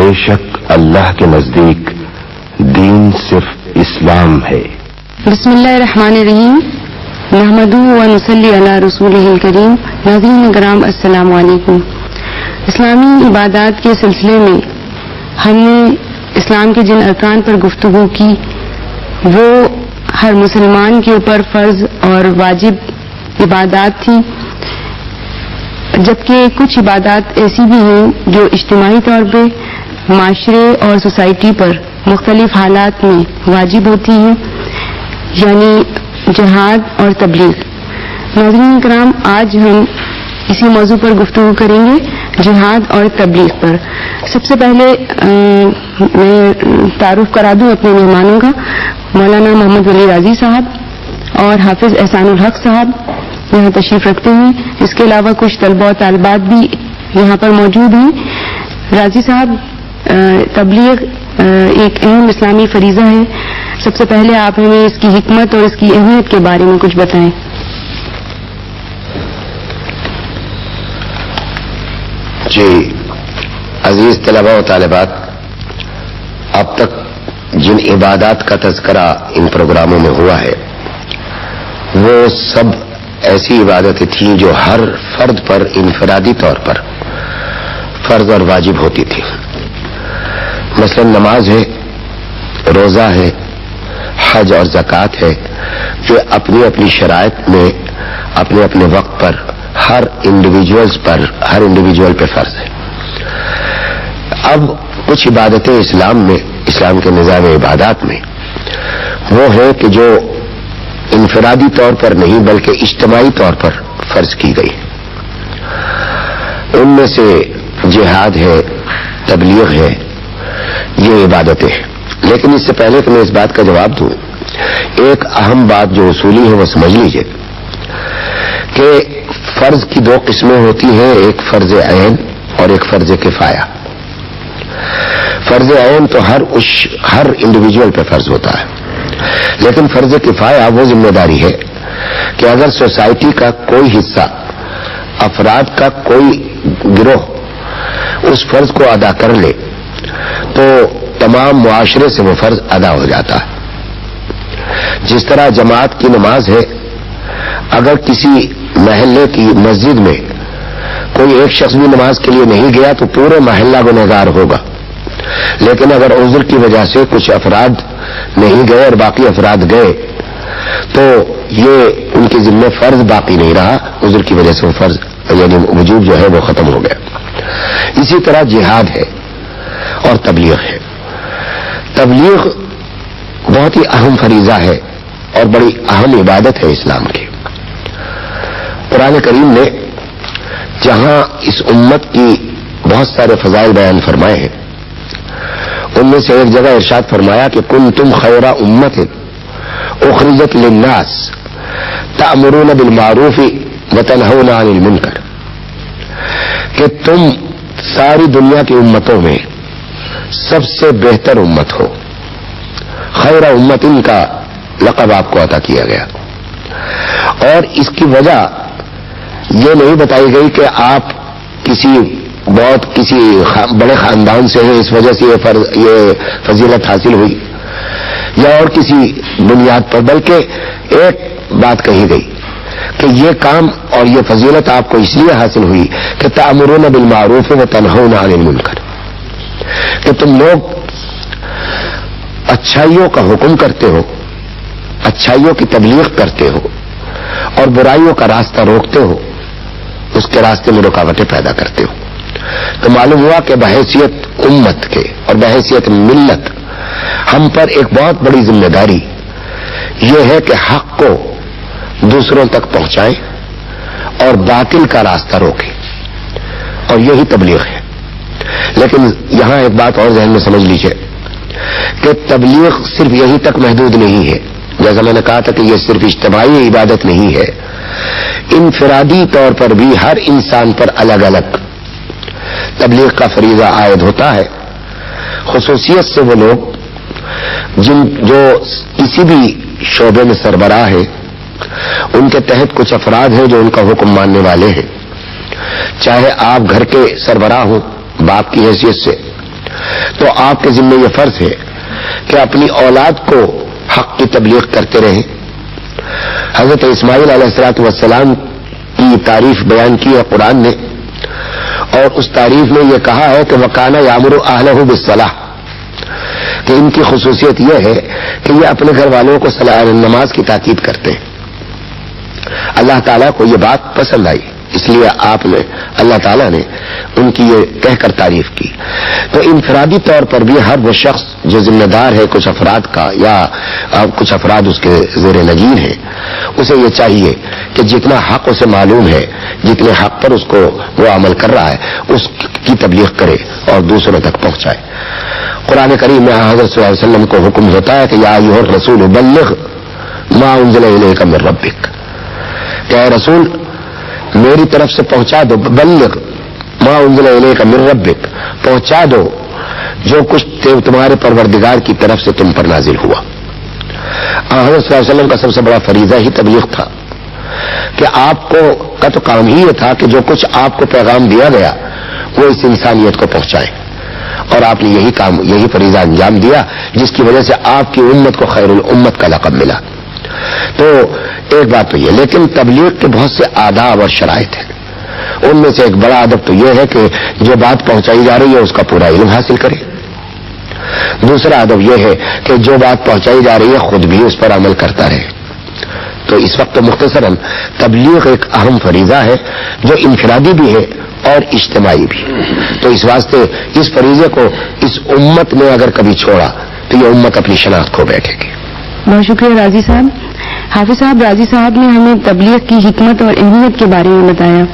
بے شک اللہ کے نزدیک دین صرف اسلام ہے۔ بسم اللہ الرحمن الرحیم، نحمدہ و نصلی علی رسولہ الکریم۔ ناظرین کرام السلام علیکم۔ اسلامی عبادات کے سلسلے میں ہم نے اسلام کے جن ارکان پر گفتگو کی وہ ہر مسلمان کے اوپر فرض اور واجب عبادات تھیں، جبکہ کچھ عبادات ایسی بھی ہیں جو اجتماعی طور پہ معاشرے اور سوسائٹی پر مختلف حالات میں واجب ہوتی ہیں، یعنی جہاد اور تبلیغ۔ ناظرین کرام، آج ہم اسی موضوع پر گفتگو کریں گے، جہاد اور تبلیغ پر۔ سب سے پہلے میں تعارف کرا دوں اپنے مہمانوں کا۔ مولانا محمد ولی راضی صاحب اور حافظ احسان الحق صاحب یہاں تشریف رکھتے ہیں۔ اس کے علاوہ کچھ طلباء و طالبات بھی یہاں پر موجود ہیں۔ راضی صاحب، تبلیغ ایک اہم اسلامی فریضہ ہے، سب سے پہلے آپ ہمیں اس کی حکمت اور اس کی اہمیت کے بارے میں کچھ بتائیں۔ جی عزیز طلباء و طالبات، اب تک جن عبادات کا تذکرہ ان پروگراموں میں ہوا ہے وہ سب ایسی عبادتیں تھیں جو ہر فرد پر انفرادی طور پر فرض اور واجب ہوتی تھی۔ مثلا نماز ہے، روزہ ہے، حج اور زکوٰۃ ہے، جو اپنی اپنی شرائط میں اپنے اپنے وقت پر ہر انڈیویجول پہ فرض ہے۔ اب کچھ عبادتیں اسلام کے نظام عبادات میں وہ ہے کہ جو انفرادی طور پر نہیں بلکہ اجتماعی طور پر فرض کی گئی۔ ان میں سے جہاد ہے، تبلیغ ہے، یہ عبادتیں ہیں۔ لیکن اس سے پہلے کہ میں اس بات کا جواب دوں، ایک اہم بات جو اصولی ہے وہ سمجھ لیجئے کہ فرض کی دو قسمیں ہوتی ہیں، ایک فرض عین اور ایک فرض کفایہ۔ فرض عین تو ہر انڈیویجول پہ فرض ہوتا ہے، لیکن فرض کفایہ وہ ذمہ داری ہے کہ اگر سوسائٹی کا کوئی حصہ، افراد کا کوئی گروہ اس فرض کو ادا کر لے تو تمام معاشرے سے وہ فرض ادا ہو جاتا ہے۔ جس طرح جماعت کی نماز ہے، اگر کسی محلے کی مسجد میں کوئی ایک شخص بھی نماز کے لیے نہیں گیا تو پورے محلہ گنہگار ہوگا، لیکن اگر عذر کی وجہ سے کچھ افراد نہیں گئے اور باقی افراد گئے تو یہ ان کے ذمہ فرض باقی نہیں رہا، عذر کی وجہ سے وہ فرض یعنی وجوب جو ہے وہ ختم ہو گیا۔ اسی طرح جہاد ہے اور تبلیغ ہے۔ تبلیغ بہت ہی اہم فریضہ ہے اور بڑی اہم عبادت ہے اسلام کی۔ قرآن کریم نے جہاں اس امت کی بہت سارے فضائل بیان فرمائے ہیں، ان میں سے ایک جگہ ارشاد فرمایا کہ کنتم خیر امت اخرجت للناس تأمرون بالمعروف وتنہون عن المنکر، کہ تم ساری دنیا کی امتوں میں سب سے بہتر امت ہو۔ خیر امت ان کا لقب آپ کو عطا کیا گیا، اور اس کی وجہ یہ نہیں بتائی گئی کہ آپ کسی بڑے خاندان سے ہیں اس وجہ سے یہ فضیلت حاصل ہوئی یا اور کسی بنیاد پر، بلکہ ایک بات کہی گئی کہ یہ کام اور یہ فضیلت آپ کو اس لیے حاصل ہوئی کہ تأمرون بالمعروف وتنہون عن المنکر، کہ تم لوگ اچھائیوں کا حکم کرتے ہو، اچھائیوں کی تبلیغ کرتے ہو اور برائیوں کا راستہ روکتے ہو، اس کے راستے میں رکاوٹیں پیدا کرتے ہو۔ تو معلوم ہوا کہ بحیثیت امت کے اور بحیثیت ملت ہم پر ایک بہت بڑی ذمہ داری یہ ہے کہ حق کو دوسروں تک پہنچائیں اور باطل کا راستہ روکیں، اور یہی تبلیغ ہے۔ لیکن یہاں ایک بات اور ذہن میں سمجھ لیجئے کہ تبلیغ صرف یہی تک محدود نہیں ہے، جیسا میں نے کہا تھا کہ یہ صرف اجتماعی عبادت نہیں ہے، انفرادی طور پر بھی ہر انسان پر الگ الگ تبلیغ کا فریضہ عائد ہوتا ہے۔ خصوصیت سے وہ لوگ جو کسی بھی شعبے میں سربراہ ہیں، ان کے تحت کچھ افراد ہیں جو ان کا حکم ماننے والے ہیں، چاہے آپ گھر کے سربراہ ہوں باپ کی حیثیت سے، تو آپ کے ذمہ یہ فرض ہے کہ اپنی اولاد کو حق کی تبلیغ کرتے رہیں. حضرت اسماعیل علیہ الصلوۃ والسلام کی تعریف بیان کی ہے قرآن نے, اور اس تعریف میں یہ کہا ہے کہ وَكَانَ يَأْمُرُ أَهْلَهُ بِالصَّلَاةِ, کہ ان کی خصوصیت یہ ہے کہ یہ اپنے گھر والوں کو نماز کی تاکید کرتے ہیں. اللہ تعالیٰ کو یہ بات پسند آئی, اس لیے آپ نے اللہ تعالیٰ نے ان کی یہ کہہ کر تعریف کی. تو انفرادی طور پر بھی ہر وہ شخص جو ذمہ دار ہے کچھ افراد کا, یا کچھ افراد اس کے زیر نگین ہیں, اسے یہ چاہیے کہ جتنا حق اسے معلوم ہے, جتنے حق پر اس کو وہ عمل کر رہا ہے, اس کی تبلیغ کرے اور دوسروں تک پہنچائے. قرآن کریم میں حضرت صلی اللہ علیہ وسلم کو حکم ہوتا ہے کہ یا ایھا الرسول بلغ ما انزل الیک من ربک, کہ اے رسول میری طرف سے پہنچا دو, بلغ ما انزل الیک من ربک, پہنچا دو جو کچھ تمہارے پروردگار کی طرف سے تم پر نازل ہوا. حضرت صلی اللہ علیہ وسلم کا سب سے بڑا فریضہ ہی تبلیغ تھا, کہ آپ کو کا تو کام ہی یہ تھا کہ جو کچھ آپ کو پیغام دیا گیا وہ اس انسانیت کو پہنچائیں, اور آپ نے یہی کام, یہی فریضہ انجام دیا, جس کی وجہ سے آپ کی امت کو خیر الامت کا لقب ملا. تو ایک بات تو یہ, لیکن تبلیغ کے بہت سے آداب اور شرائط ہیں. ان میں سے ایک بڑا ادب تو یہ ہے کہ جو بات پہنچائی جا رہی ہے اس کا پورا علم حاصل کرے. دوسرا ادب یہ ہے کہ جو بات پہنچائی جا رہی ہے خود بھی اس پر عمل کرتا رہے. تو اس وقت مختصراً تبلیغ ایک اہم فریضہ ہے جو انفرادی بھی ہے اور اجتماعی بھی. تو اس واسطے اس فریضے کو اس امت نے اگر کبھی چھوڑا تو یہ امت اپنی شناخت کھو بیٹھے گی. بہت شکریہ راضی صاحب. حافظ صاحب, راضی صاحب نے ہمیں تبلیغ کی حکمت اور اہمیت کے بارے میں بتایا.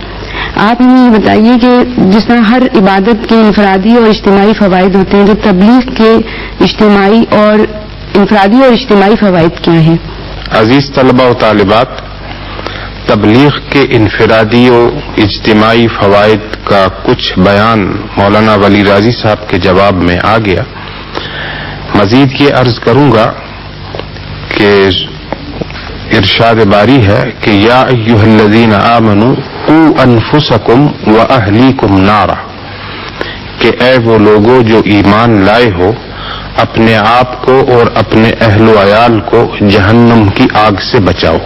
آپ ہمیں یہ بتائیے کہ جس طرح ہر عبادت کے انفرادی اور اجتماعی فوائد ہوتے ہیں, تو تبلیغ کے اجتماعی اور انفرادی اور اجتماعی فوائد کیا ہیں؟ عزیز طلبہ و طالبات, تبلیغ کے انفرادی و اجتماعی فوائد کا کچھ بیان مولانا ولی راضی صاحب کے جواب میں آ گیا. مزید یہ عرض کروں گا کہ ارشاد باری ہے کہ یا ایھا الذین آمنوا قوا انفسکم واہلیکم نارا, کہ اے وہ لوگو جو ایمان لائے ہو, اپنے آپ کو اور اپنے اہل و عیال کو جہنم کی آگ سے بچاؤ.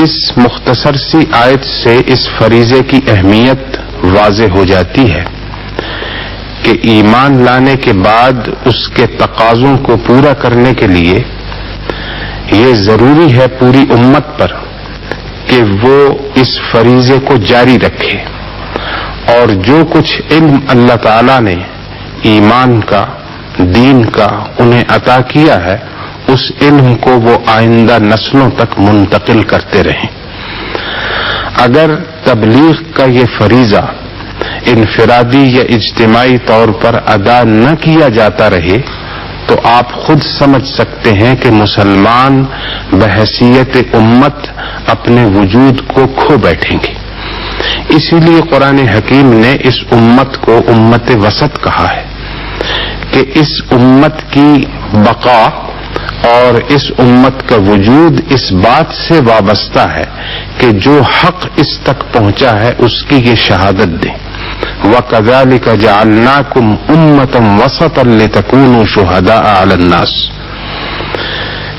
اس مختصر سی آیت سے اس فریضے کی اہمیت واضح ہو جاتی ہے کہ ایمان لانے کے بعد اس کے تقاضوں کو پورا کرنے کے لیے یہ ضروری ہے پوری امت پر کہ وہ اس فریضے کو جاری رکھے, اور جو کچھ علم اللہ تعالی نے ایمان کا, دین کا انہیں عطا کیا ہے, اس علم کو وہ آئندہ نسلوں تک منتقل کرتے رہیں. اگر تبلیغ کا یہ فریضہ انفرادی یا اجتماعی طور پر ادا نہ کیا جاتا رہے تو آپ خود سمجھ سکتے ہیں کہ مسلمان بحیثیت امت اپنے وجود کو کھو بیٹھیں گے. اسی لیے قرآن حکیم نے اس امت کو امت وسط کہا ہے کہ اس امت کی بقا اور اس امت کا وجود اس بات سے وابستہ ہے کہ جو حق اس تک پہنچا ہے اس کی یہ شہادت دیں. وَكَذَلِكَ جَعَلْنَاكُمْ أُمَّةً وَسَطًا لِتَكُونُوا شُهَدَاءَ عَلَى النَّاسِ,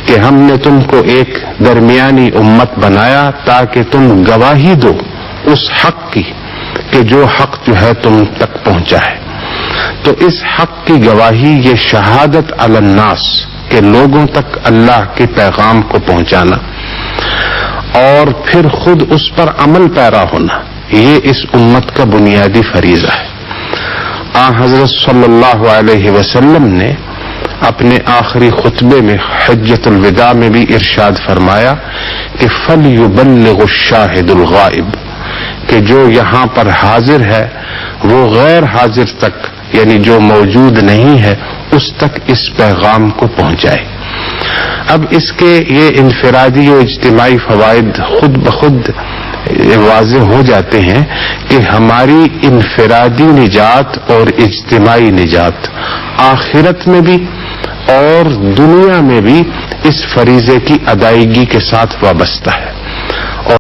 کہ ہم نے تم کو ایک درمیانی امت بنایا تاکہ تم گواہی دو اس حق کی کہ جو حق جو ہے تم تک پہنچا ہے. تو اس حق کی گواہی یہ شہادت علی الناس, کہ لوگوں تک اللہ کے پیغام کو پہنچانا اور پھر خود اس پر عمل پیرا ہونا, یہ اس امت کا بنیادی فریضہ ہے. حضرت صلی اللہ علیہ وسلم نے اپنے آخری خطبے میں حجۃ الوداع میں بھی ارشاد فرمایا کہ فَلْيُبَلِّغُ الشَّاهِدُ الْغَائِبُ, کہ جو یہاں پر حاضر ہے وہ غیر حاضر تک, یعنی جو موجود نہیں ہے, اس تک اس پیغام کو پہنچائے. اب اس کے یہ انفرادی و اجتماعی فوائد خود بخود واضح ہو جاتے ہیں کہ ہماری انفرادی نجات اور اجتماعی نجات آخرت میں بھی اور دنیا میں بھی اس فریضے کی ادائیگی کے ساتھ وابستہ ہے.